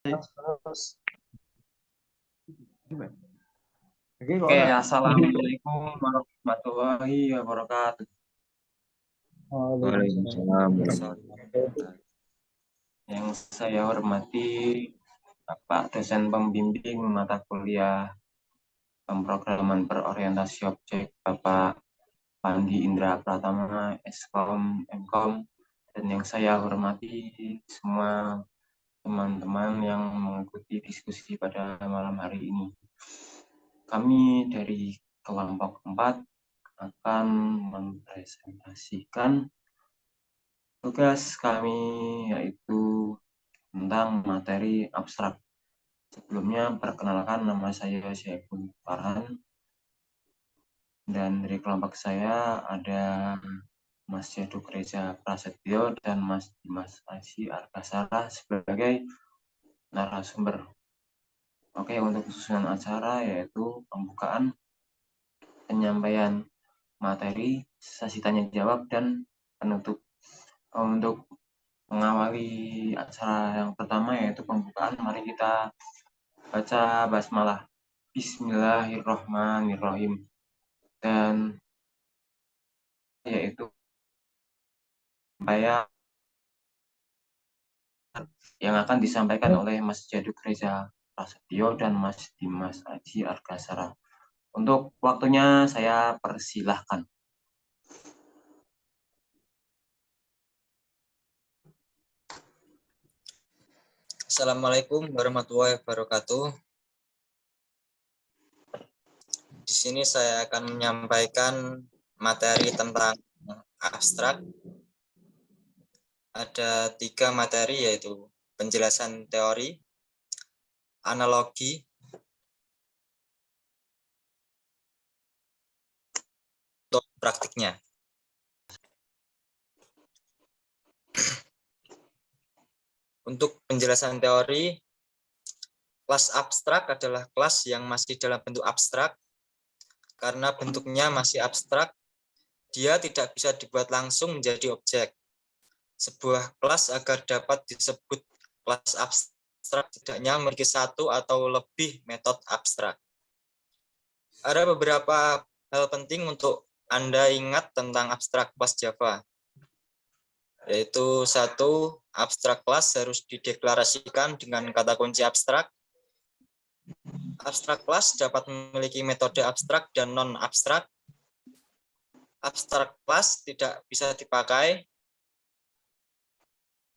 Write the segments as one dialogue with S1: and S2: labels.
S1: Oke, assalamualaikum warahmatullahi wabarakatuh.
S2: Waalaikumsalam warahmatullahi wabarakatuh.
S1: Yang saya hormati Bapak dosen pembimbing mata kuliah pemrograman berorientasi objek, Bapak Pandi Indra Pratama, Eskom, Mkom, dan yang saya hormati semua teman-teman yang mengikuti diskusi pada malam hari ini. Kami dari kelompok 4 akan mempresentasikan tugas kami, yaitu tentang materi abstrak. Sebelumnya perkenalkan, nama saya Syaiful Farhan, dan dari kelompok saya ada Mas Yaduk Reza Prasetyo dan Mas Dimas Aji Arkasara sebagai narasumber. Oke, untuk susunan acara yaitu pembukaan, penyampaian materi, sesi tanya jawab, dan penutup. Untuk mengawali acara yang pertama yaitu pembukaan, mari kita baca basmalah. Bismillahirrahmanirrahim. Dan yaitu saya yang akan disampaikan oleh Mas Jaduk Reza Prasetyo dan Mas Dimas Aji Arkasara. Untuk waktunya saya persilahkan.
S2: Assalamualaikum warahmatullahi wabarakatuh. Di sini saya akan menyampaikan materi tentang abstrak. Ada 3 materi, yaitu penjelasan teori, analogi, untuk praktiknya. Untuk penjelasan teori, kelas abstrak adalah kelas yang masih dalam bentuk abstrak. Karena bentuknya masih abstrak, dia tidak bisa dibuat langsung menjadi objek. Sebuah kelas agar dapat disebut kelas abstrak tidaknya memiliki satu atau lebih metode abstrak. Ada beberapa hal penting untuk Anda ingat tentang abstrak kelas Java, yaitu 1. Abstrak kelas harus dideklarasikan dengan kata kunci abstrak. Abstrak kelas dapat memiliki metode abstrak dan non-abstrak. Abstrak kelas tidak bisa dipakai.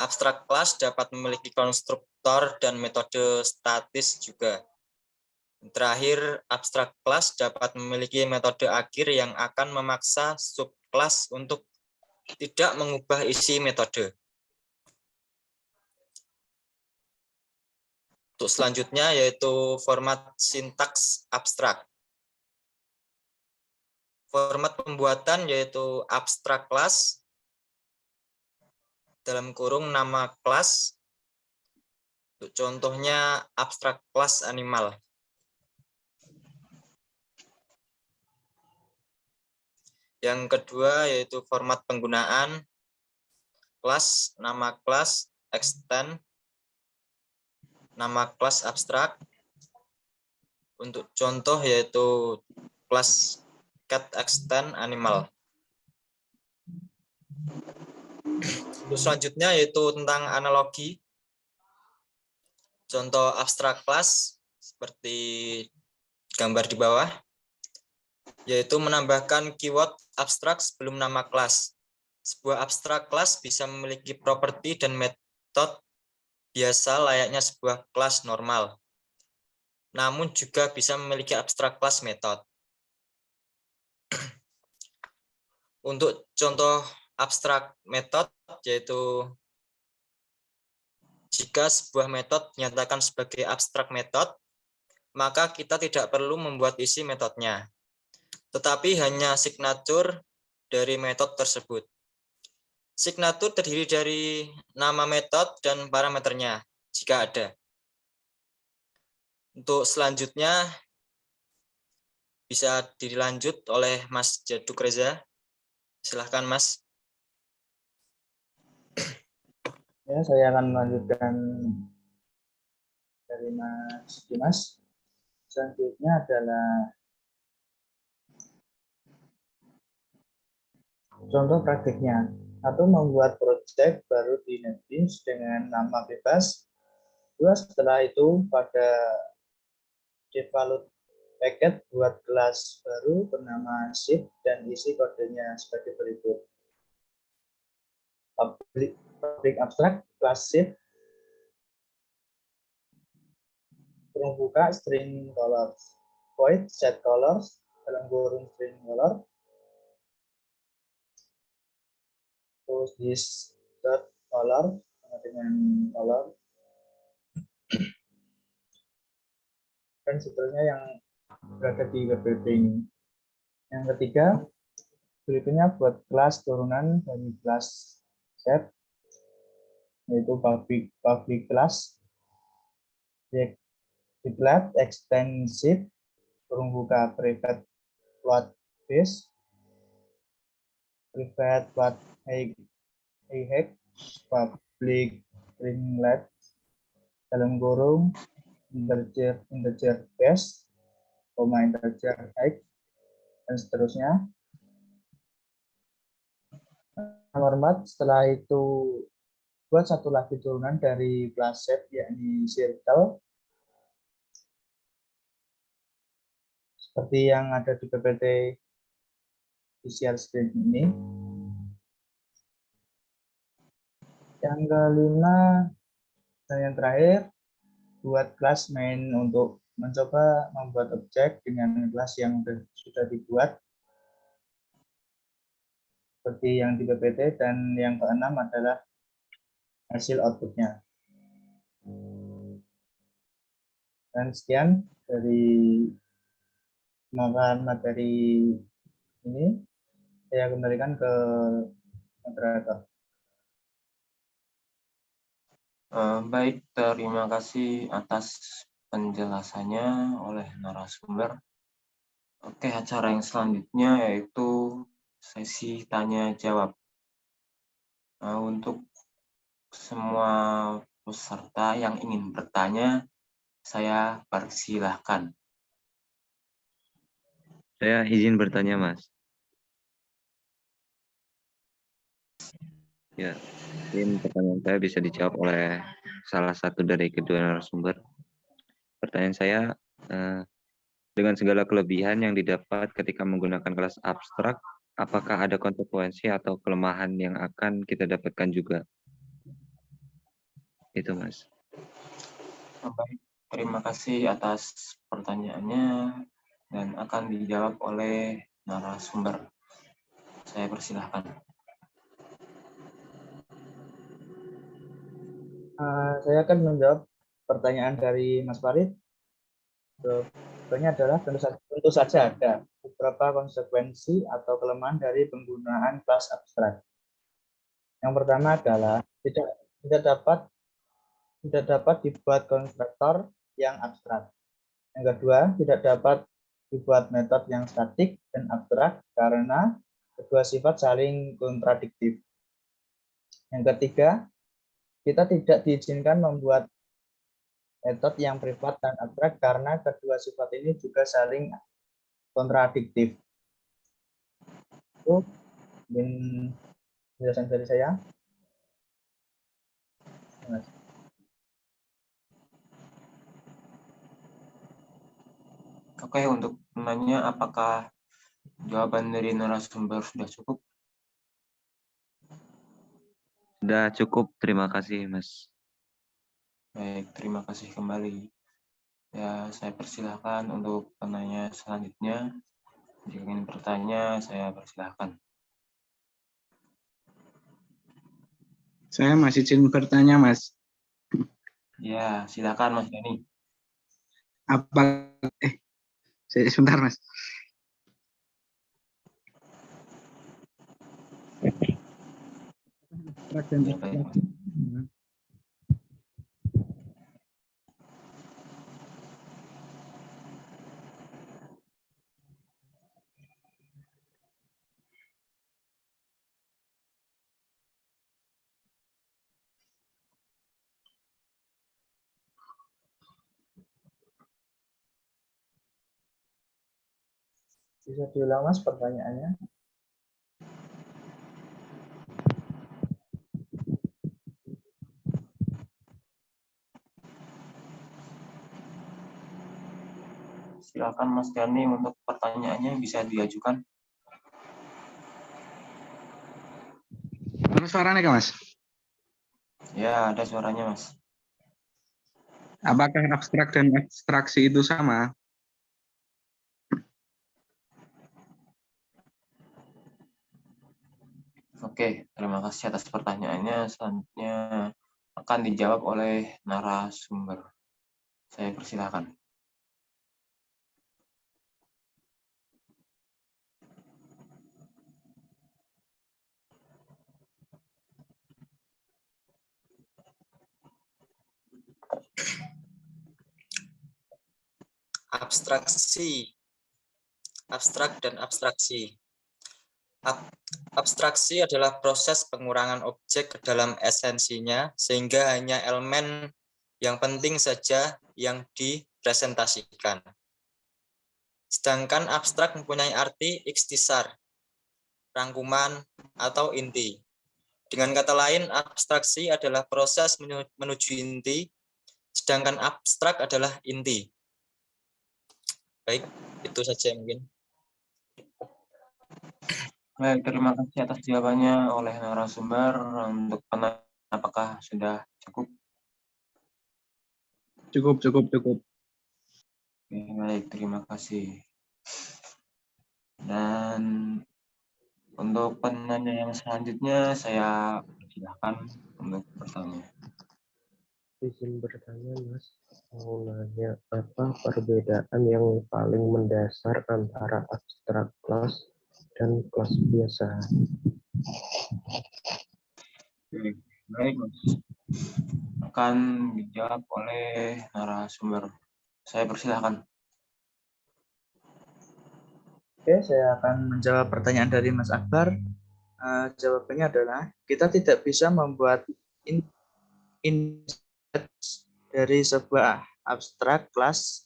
S2: Abstrak kelas dapat memiliki konstruktor dan metode statis juga. Terakhir, abstrak kelas dapat memiliki metode akhir yang akan memaksa subkelas untuk tidak mengubah isi metode. Untuk selanjutnya yaitu format sintaks abstrak. Format pembuatan yaitu abstrak kelas, dalam kurung nama kelas. Untuk contohnya abstrak kelas animal. Yang kedua yaitu format penggunaan kelas, nama kelas, extend, nama kelas abstrak. Untuk contoh yaitu kelas cat extend animal. Untuk selanjutnya yaitu tentang analogi. Contoh abstrak kelas seperti gambar di bawah, yaitu menambahkan keyword abstrak sebelum nama kelas. Sebuah abstrak kelas bisa memiliki properti dan metode biasa layaknya sebuah kelas normal, namun juga bisa memiliki abstrak kelas metode. Untuk contoh abstrak metode yaitu jika sebuah metode dinyatakan sebagai abstrak metode, maka kita tidak perlu membuat isi metodenya, tetapi hanya signature dari metode tersebut. Signature terdiri dari nama metode dan parameternya, jika ada. Untuk selanjutnya, bisa dilanjut oleh Mas Jaduk Reza. Silahkan, Mas.
S3: Ya, saya akan melanjutkan dari Mas Dimas. Selanjutnya adalah contoh praktiknya. Satu, membuat proyek baru di NetBeans dengan nama bebas. Dua, setelah itu pada develop packet buat kelas baru bernama shift dan isi kodenya sebagai berikut. Public abstract class shift, kurung buka string colors, void set colors dalam kurung string color, terus this dot color sama dengan color, dan seterusnya yang berada di WebDB ini. Yang ketiga, berikutnya buat kelas turunan dari kelas set, yaitu public class, declared extensive, kurung buka private float base, private float hex, public stringlet dalam kurung integer base, integer hex, dan seterusnya. Nomor 4, setelah itu buat satu lagi turunan dari kelas set, yakni circle, seperti yang ada di PPT visual screen ini. Yang kelima dan yang terakhir, buat kelas main untuk mencoba membuat objek dengan kelas yang sudah dibuat seperti yang di PPT. Dan yang keenam adalah hasil outputnya. Dan sekian dari pemaparan materi ini, saya kembalikan ke moderator.
S1: Baik, terima kasih atas penjelasannya oleh narasumber. Oke, acara yang selanjutnya yaitu sesi tanya jawab. Untuk semua peserta yang ingin bertanya, saya persilahkan.
S4: Saya izin bertanya, Mas. Ya, mungkin pertanyaan saya bisa dijawab oleh salah satu dari kedua narasumber. Pertanyaan saya, dengan segala kelebihan yang didapat ketika menggunakan kelas abstrak, apakah ada konsekuensi atau kelemahan yang akan kita dapatkan juga? Itu, Mas.
S1: Baik, terima kasih atas pertanyaannya dan akan dijawab oleh narasumber. Saya persilahkan.
S3: Saya akan menjawab pertanyaan dari Mas Farid. Jawabannya adalah tentu saja ada beberapa konsekuensi atau kelemahan dari penggunaan kelas abstrak. Yang pertama adalah tidak dapat dibuat konstruktor yang abstrak. Yang kedua, tidak dapat dibuat metode yang statik dan abstrak karena kedua sifat saling kontradiktif. Yang ketiga, kita tidak diizinkan membuat metode yang privat dan abstrak karena kedua sifat ini juga saling kontradiktif. Itu penjelasan dari saya. Terima kasih.
S1: Oke, untuk menanya apakah jawaban dari narasumber sudah cukup?
S4: Sudah cukup, terima kasih, Mas.
S1: Baik, terima kasih kembali. Ya, saya persilahkan untuk penanya selanjutnya. Jika ingin bertanya, saya persilahkan.
S5: Saya masih izin bertanya, Mas.
S1: Ya, silakan Mas Dani.
S5: Sebentar, Mas.
S1: Ya, baik, Mas.
S3: Bisa diulang Mas pertanyaannya?
S1: Silakan Mas Dani untuk pertanyaannya bisa diajukan.
S5: Ada suaranya kah, Mas?
S1: Ya, ada suaranya Mas.
S5: Apakah abstrak dan abstraksi itu sama?
S1: Oke, terima kasih atas pertanyaannya. Selanjutnya akan dijawab oleh narasumber. Saya persilakan.
S2: Abstraksi, abstrak dan abstraksi. Abstraksi adalah proses pengurangan objek ke dalam esensinya sehingga hanya elemen yang penting saja yang dipresentasikan. Sedangkan abstrak mempunyai arti ikhtisar, rangkuman, atau inti. Dengan kata lain, abstraksi adalah proses menuju inti, sedangkan abstrak adalah inti. Baik, itu saja mungkin.
S1: Baik, terima kasih atas jawabannya oleh narasumber. Untuk penanya, apakah sudah cukup?
S5: Cukup.
S1: Oke, baik, terima kasih. Dan untuk penanya yang selanjutnya, saya persilahkan untuk bertanya.
S6: Izin bertanya, Mas. Mau nanya, apa perbedaan yang paling mendasar antara abstrak kelas dan kelas biasa?
S1: Baik, Mas. Akan dijawab oleh narasumber. Saya persilahkan.
S3: Oke, saya akan menjawab pertanyaan dari Mas Akbar. Jawabannya adalah kita tidak bisa membuat insight dari sebuah abstrak kelas.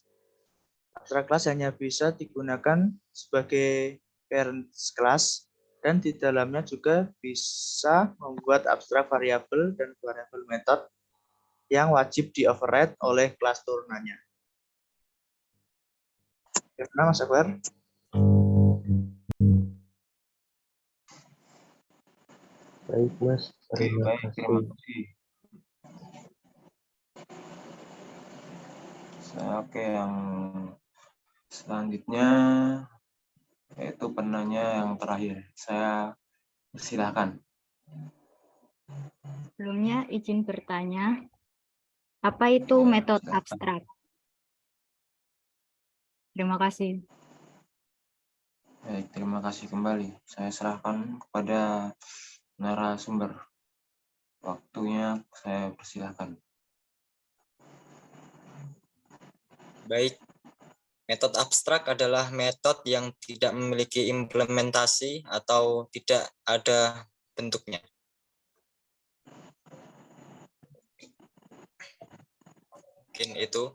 S3: Abstrak kelas hanya bisa digunakan sebagai parent class dan di dalamnya juga bisa membuat abstrak variabel dan variabel method yang wajib di override oleh kelas turunannya. Gimana Mas Akbar?
S6: Baik, Mas. Terima
S1: Baik, terima
S6: kasih.
S1: kasih. Oke, yang selanjutnya yaitu penanya yang terakhir. Saya persilahkan.
S7: Sebelumnya izin bertanya, apa itu
S1: Ya,
S7: metode
S1: silahkan.
S7: abstrak? Terima kasih.
S1: Baik, terima kasih kembali. Saya serahkan kepada narasumber. Waktunya saya persilahkan.
S2: Baik, metode abstrak adalah metode yang tidak memiliki implementasi atau tidak ada bentuknya. Mungkin itu.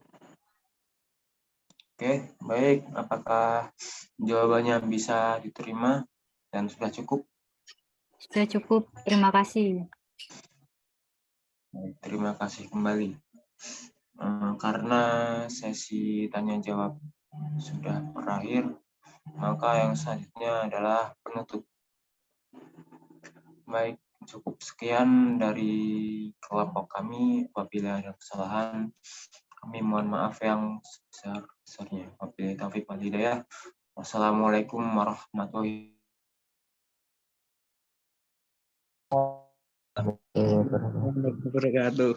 S1: Oke, baik. Apakah jawabannya bisa diterima dan sudah cukup?
S7: Sudah cukup. Terima kasih.
S1: Baik, terima kasih kembali. Karena sesi tanya jawab sudah berakhir, maka yang selanjutnya adalah penutup. Baik, cukup sekian dari kelompok kami. Apabila ada kesalahan, kami mohon maaf yang sebesar-besarnya. Wabillahi taufiq wal hidayah. Wassalamualaikum warahmatullahi
S6: Wabarakatuh.
S5: Wabarakatuh.